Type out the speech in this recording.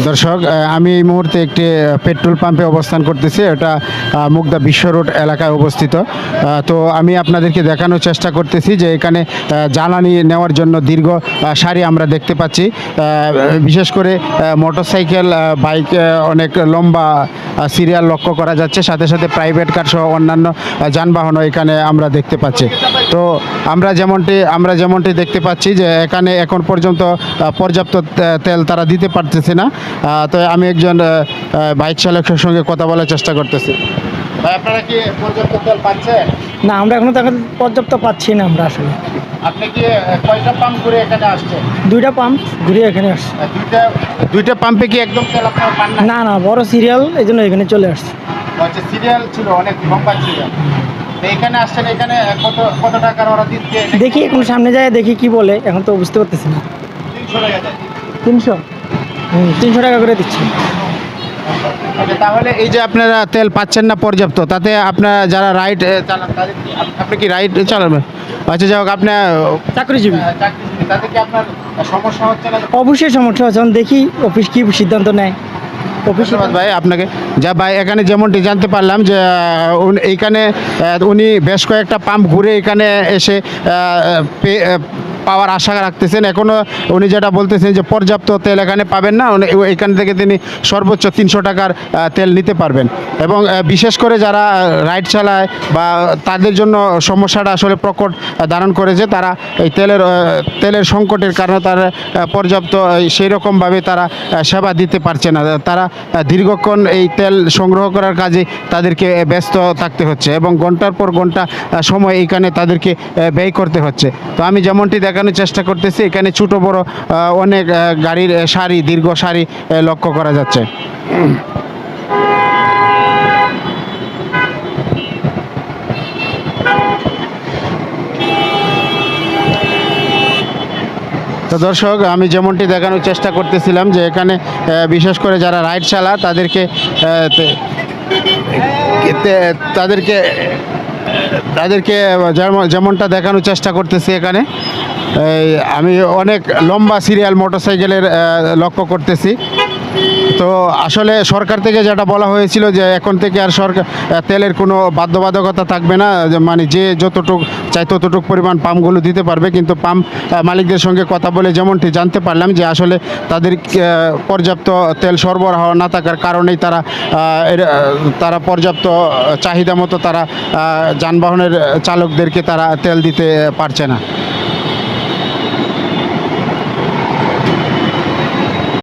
দর্শক, আমি এই মুহূর্তে একটি পেট্রোল পাম্পে অবস্থান করতেছি। এটা মুগদা বিশ্ব রোড এলাকায় অবস্থিত। তো আমি আপনাদেরকে দেখানোর চেষ্টা করতেছি যে এখানে জ্বালানি নেওয়ার জন্য দীর্ঘ সারি আমরা দেখতে পাচ্ছি। বিশেষ করে মোটরসাইকেল, বাইক, অনেক লম্বা সিরিয়াল লক্ষ্য করা যাচ্ছে। সাথে সাথে প্রাইভেট কার সহ অন্যান্য যানবাহনও এখানে আমরা দেখতে পাচ্ছি। তো আমরা যেমনটি দেখতে পাচ্ছি যে এখানে এখন পর্যন্ত পর্যাপ্ত তেল তারা দিতে পারতেছে না। তো আমি একজন বাইক চালকের সঙ্গে কথা বলার চেষ্টা করতেছি। ভাই, আপনারা কি পর্যাপ্ত তেল পাচ্ছেন? না, আমরা এখনো তো পর্যাপ্ত পাচ্ছি না। আমরা আসলে আপনি কি কয়টা পাম্প ঘুরে এখানে আসছেন? 2টা পাম্প ঘুরে এখানে আসছি। দুইটা পাম্পে কি একদম তেল আপনারা পান না? না না, বড় সিরিয়াল, এই জন্য এখানে চলে আসছি। আচ্ছা, সিরিয়াল ছিল, অনেক লম্বা সিরিয়াল। তো এখানে আসছেন, এখানে কত টাকার ওরা দিচ্ছে? দেখি এখন সামনে যায়, দেখি কি বলে, এখন তো বুঝতে পারতেছি না। 300 টাকা দেয়। 300 টাকা করে দিচ্ছি। আচ্ছা, তাহলে এই যে আপনারা তেল পাচ্ছেন না পর্যাপ্ত, তাতে আপনারা যারা রাইড চালান তাদের আপনি কি রাইড চালাবেন? আচ্ছা, যাই হোক, আপনার চাকরিজীবী, চাকরিজীবী, তাতে কি আপনার সমস্যা হচ্ছে না? অবশ্যই সমস্যা আছে। এখন দেখি অফিস কি সিদ্ধান্ত নেয়। ধন্যবাদ ভাই আপনাকে। যা ভাই, এখানে যেমনটি জানতে পারলাম যে এইখানে উনি বেশ কয়েকটা পাম্প ঘুরে এখানে এসে পাওয়ার আশা রাখতেছেন। এখনও উনি যেটা বলতেছেন যে পর্যাপ্ত তেল এখানে পাবেন না। এখান থেকে তিনি সর্বোচ্চ 300 টাকার তেল নিতে পারবেন। এবং বিশেষ করে যারা রাইড চালায় বা তাদের জন্য সমস্যাটা আসলে প্রকট ধারণ করেছে। তারা এই তেলের সংকটের কারণে তারা পর্যাপ্ত সেই রকমভাবে তারা সেবা দিতে পারছে না। তারা দীর্ঘক্ষণ এই তেল সংগ্রহ করার কাজে তাদেরকে ব্যস্ত থাকতে হচ্ছে এবং ঘন্টার পর ঘন্টা সময় এইখানে তাদেরকে ব্যয় করতে হচ্ছে। তো আমি যেমনটি দেখানোর চেষ্টা করতেছি, এখানে ছোটো বড় অনেক গাড়ির সারি, দীর্ঘ সারি লক্ষ্য করা যাচ্ছে। তো দর্শক, আমি যেমনটি দেখানোর চেষ্টা করতেছিলাম যে এখানে বিশেষ করে যারা রাইড চালা তাদেরকে তাদেরকে তাদেরকে যেমনটা দেখানোর চেষ্টা করতেছি। এখানে আমি অনেক লম্বা সিরিয়াল মোটরসাইকেলের লক্ষ্য করতেছি। তো আসলে সরকার থেকে যেটা বলা হয়েছিল যে এখন থেকে আর তেলের কোনো বাধ্যবাধকতা থাকবে না, মানে যে যতটুকু চাই ততটুকু পরিমাণ পাম্পগুলো দিতে পারবে। কিন্তু পাম্প মালিকদের সঙ্গে কথা বলে যেমনটি জানতে পারলাম যে আসলে তাদের পর্যাপ্ত তেল সরবরাহ না থাকার কারণেই তারা পর্যাপ্ত চাহিদা মতো তারা যানবাহনের চালকদেরকে তারা তেল দিতে পারছে না।